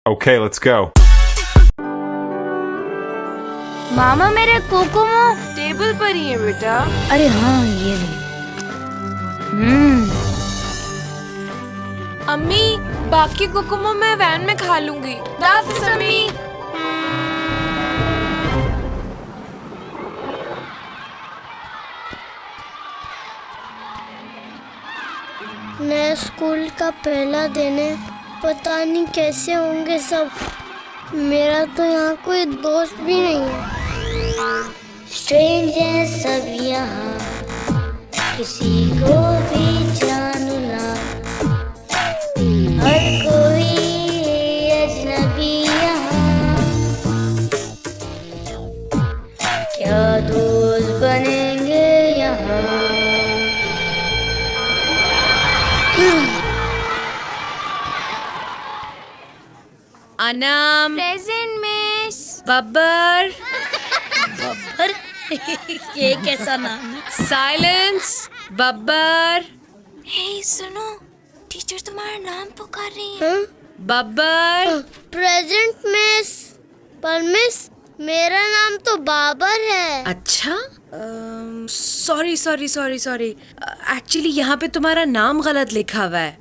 Okay, let's go. मामा मेरे Kokomo table पर ही है बेटा। अरे हाँ ये ले। अम्मी बाकी कोकोमो मैं वैन में खा लूंगी। हाफिज़ अम्मी। नए स्कूल का पहला दिन है, पता नहीं कैसे होंगे सब। मेरा तो यहाँ कोई दोस्त भी नहीं है। स्ट्रेंजर सब यहाँ, किसी को भी जानू ना, हर कोई अजनबी यहाँ। क्या दोस्त बनेंगे यहाँ। Anam present miss. बब्बर बब्बर ये कैसा नाम है। साइलेंस बब्बर हे सुनो, टीचर तुम्हारा नाम पुकार रही है। बब्बर। Present miss. पर मिस मेरा नाम तो बाबर है। अच्छा sorry sorry sorry sorry, actually यहाँ पे तुम्हारा नाम गलत लिखा हुआ है।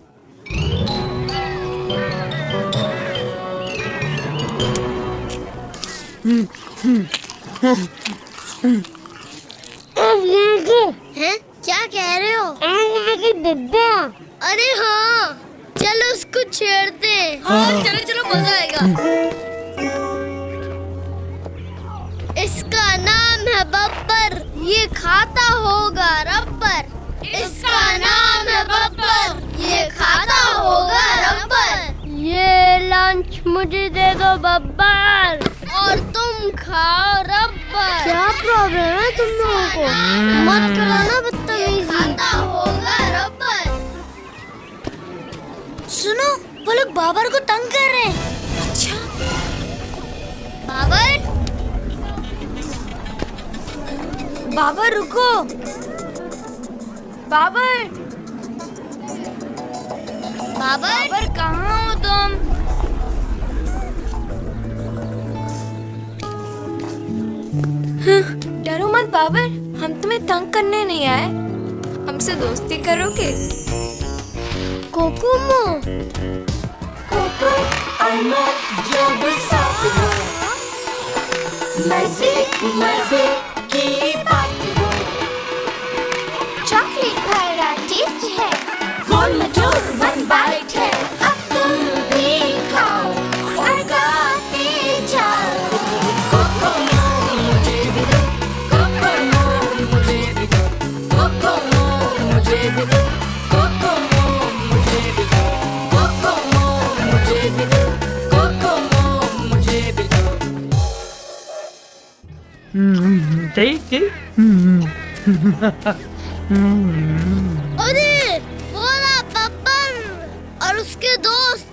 हैं? क्या कह रहे हो? बब्बा। अरे हाँ, चलो उसको छेड़ते हैं। हाँ, चलो चलो मजा आएगा। इसका नाम है बब्बर, ये खाता होगा रबर। इसका नाम है बब्बर, ये खाता होगा रबर। ये लंच मुझे दे दो बब्बर, और तुम खाओ रबर। क्या प्रॉब्लम है तुम लोगों को? मत करो ना बदतमीजी। खाता होगा रबर। सुनो, वो लोग बाबर को तंग कर रहे हैं। अच्छा बाबर, बाबर रुको। बाबर बाबर, बाबर कहाँ हो तुम? डरो मत बाबर, हम तुम्हें तंग करने नहीं आए। हमसे दोस्ती करोगे? कोकोमो। चॉकलेट भरा टेस्ट है, गोल मटोर वन बाइट है। अब तुम भी खाओ और गाते जाओ। कोकोमो मुझे भी दो, कोकोमो मुझे भी दो, कोकोमो मुझे भी दो, कोकोमो मुझे भी दो, कोकोमो मुझे भी दो, कोकोमो मुझे भी दो। अरे वो रहा बब्बर और उसके दोस्त।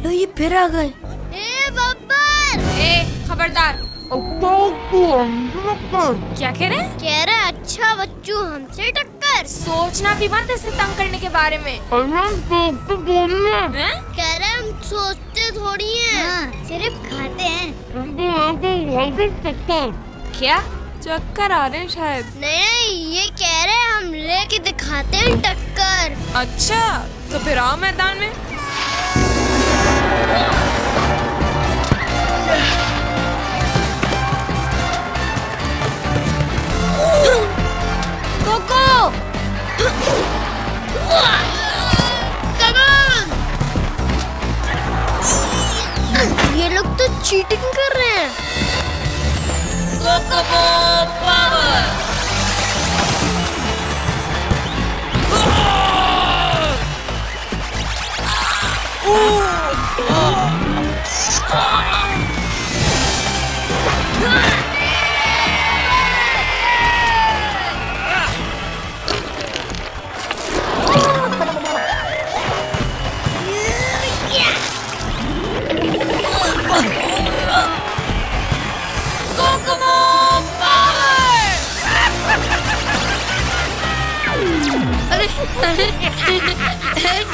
लो ये फिर आ गए। ए बब्बर, ए खबरदार। क्या कह रहे हैं? कह रहे अच्छा बच्चू हमसे टक्कर। सोचना भी मत ऐसे तंग करने के बारे में। हैं? कह रहे हम सोचते थोड़ी हैं, सिर्फ खाते हैं। क्या चक्कर आ रहे हैं शायद? नहीं, ये कह रहे हम लेके दिखाते हैं टक्कर। अच्छा तो फिर आओ मैदान में। Coco, come on. ये लोग तो चीटिंग कर रहे हैं। Kokomo power.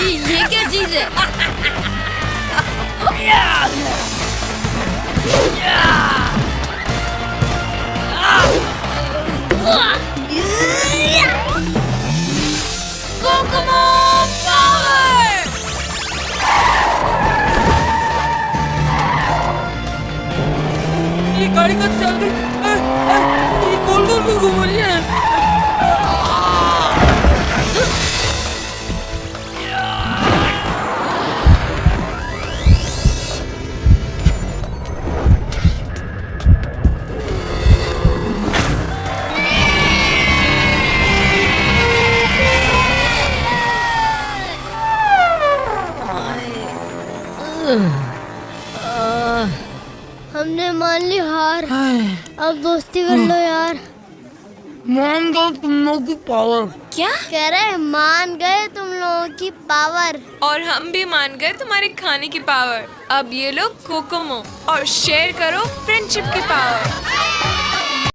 ये क्या चीज है? गाड़ी का चाबी ये गोल गोल क्यों घूम रही है? हमने मान ली हार। अब दोस्ती कर लो यार। मान गए तुम लोग की पावर। क्या? कह रहे मान गए तुम लोगों की पावर। और हम भी मान गए तुम्हारे खाने की पावर। अब ये लो कोकोमो और शेयर करो फ्रेंडशिप की पावर।